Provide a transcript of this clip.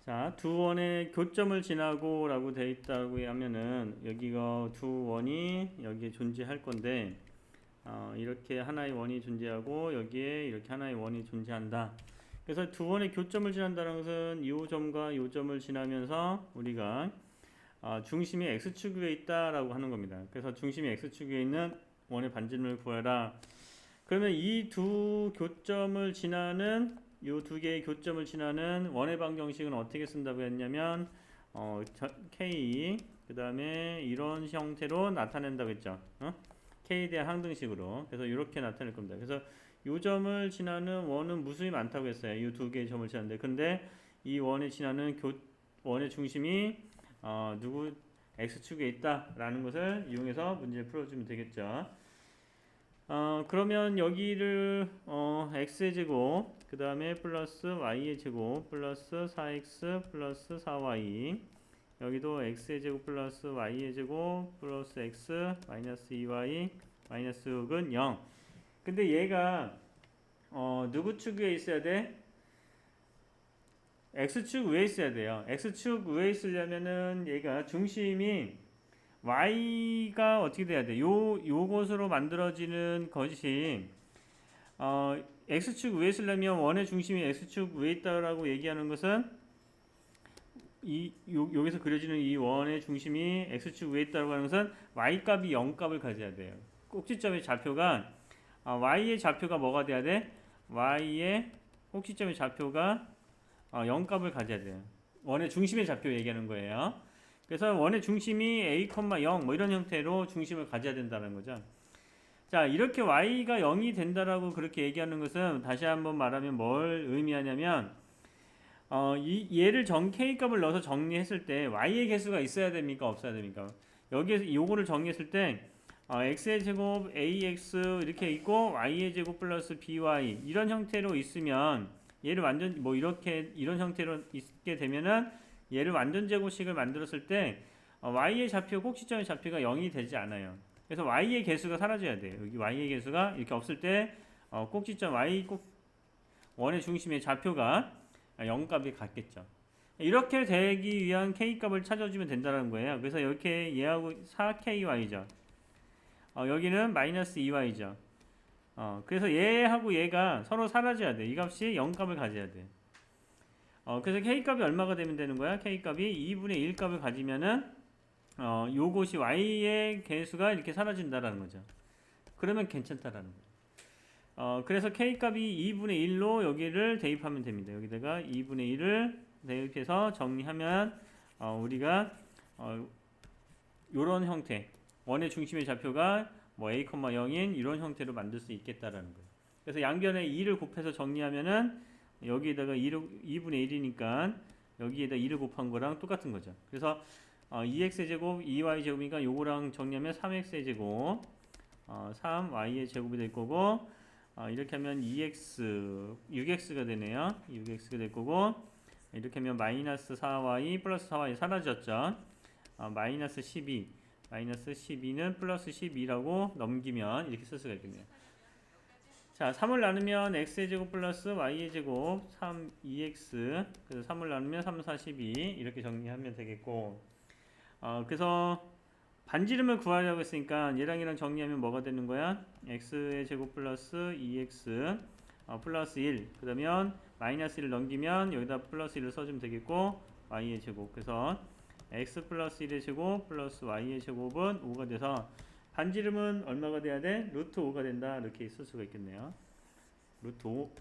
자, 두 원의 교점을 지나고 라고 되어 있다고 하면은 여기가 두 원이 여기에 존재할 건데 이렇게 하나의 원이 존재하고 여기에 이렇게 하나의 원이 존재한다. 그래서 두 원의 교점을 지난다는 것은 이 점과 이 점을 지나면서 우리가 중심이 x축 위에 있다라고 하는 겁니다. 그래서 중심이 x축 위에 있는 원의 반지름을 구해라. 그러면 이 두 교점을 지나는 이 두 개의 교점을 지나는 원의 방정식은 어떻게 쓴다고 했냐면 k 그 다음에 이런 형태로 나타낸다고 했죠. k에 대한 항등식으로. 그래서 이렇게 나타낼 겁니다. 그래서 이 점을 지나는 원은 무수히 많다고 했어요. 이 두 개의 점을 지나는데, 근데 이 원에 지나는 원의 중심이 누구 x축에 있다라는 것을 이용해서 문제를 풀어주면 되겠죠. 그러면 여기를 x의 제곱 그 다음에 플러스 y의 제곱 플러스 4x 플러스 4y, 여기도 x의 제곱 플러스 y의 제곱 플러스 x 마이너스 2y 마이너스 6은 0. 근데 얘가 누구 축 위에 있어야 돼? x축 위에 있어야 돼요. x축 위에 있으려면은 얘가 중심이 y가 어떻게 돼야 돼? 요것으로 만들어지는 것이 x축 위에 있으려면 원의 중심이 x축 위에 있다라고 얘기하는 것은 여기서 그려지는 이 원의 중심이 x축 위에 있다고 하는 것은 y값이 0값을 가져야 돼요. 꼭지점의 좌표가 y의 좌표가 뭐가 돼야 돼? y의 꼭지점의 좌표가 0값을 가져야 돼요. 원의 중심의 좌표 얘기하는 거예요. 그래서 원의 중심이 a, 0 뭐 이런 형태로 중심을 가져야 된다는 거죠. 자, 이렇게 y가 0이 된다라고 그렇게 얘기하는 것은 다시 한번 말하면 뭘 의미하냐면 얘를 k 값을 넣어서 정리했을 때 y의 개수가 있어야 됩니까? 없어야 됩니까? 여기에서 요거를 정리했을 때 x의 제곱 ax 이렇게 있고 y의 제곱 플러스 by 이런 형태로 있으면 얘를 완전 이렇게 이런 형태로 있게 되면은 얘를 완전 제곱식을 만들었을 때 y의 좌표 꼭지점의 좌표가 0이 되지 않아요. 그래서 y의 개수가 사라져야 돼요. 여기 y의 개수가 이렇게 없을 때 꼭지점 y 원의 중심의 좌표가 0값이 같겠죠. 이렇게 되기 위한 k값을 찾아주면 된다는 거예요. 그래서 이렇게 얘하고 4ky죠. 여기는 마이너스 2y죠. 그래서 얘하고 얘가 서로 사라져야 돼. 이 값이 0값을 가져야 돼. 그래서 k값이 얼마가 되면 되는 거야? k값이 2분의 1 값을 가지면은 요것이 y의 개수가 이렇게 사라진다라는 거죠. 그러면 괜찮다라는 거예요. 그래서 k값이 2분의 1로 여기를 대입하면 됩니다. 여기다가 2분의 1을 대입해서 정리하면 우리가 요런 형태 원의 중심의 좌표가 a, 0인 이런 형태로 만들 수 있겠다라는 거예요. 그래서 양변에 2를 곱해서 정리하면은 여기에다가 2분의 1이니까 여기에다 2를 곱한 거랑 똑같은 거죠. 그래서 2x의 제곱 2y 제곱이니까 요거랑 정리하면 3x의 제곱 3y의 제곱이 될 거고 이렇게 하면 2x 6x가 되네요. 6x가 될 거고 이렇게 하면 마이너스 4y 플러스 4y 사라졌죠. 마이너스 12 마이너스 12는 플러스 12라고 넘기면 이렇게 쓸 수가 있겠네요. 자, 3을 나누면 x의 제곱 플러스 y의 제곱 3, 2x 그래서 3을 나누면 3, 4, 12 이렇게 정리하면 되겠고 그래서 반지름을 구하려고 했으니까 얘랑 얘랑 정리하면 뭐가 되는 거야? x의 제곱 플러스 2x 플러스 1 그러면 마이너스 1을 넘기면 여기다 플러스 1을 써주면 되겠고 y의 제곱 그래서 x 플러스 1의 제곱 플러스 y의 제곱은 5가 돼서 반지름은 얼마가 돼야 돼? 루트 5가 된다 이렇게 쓸 수가 있겠네요. 루트 5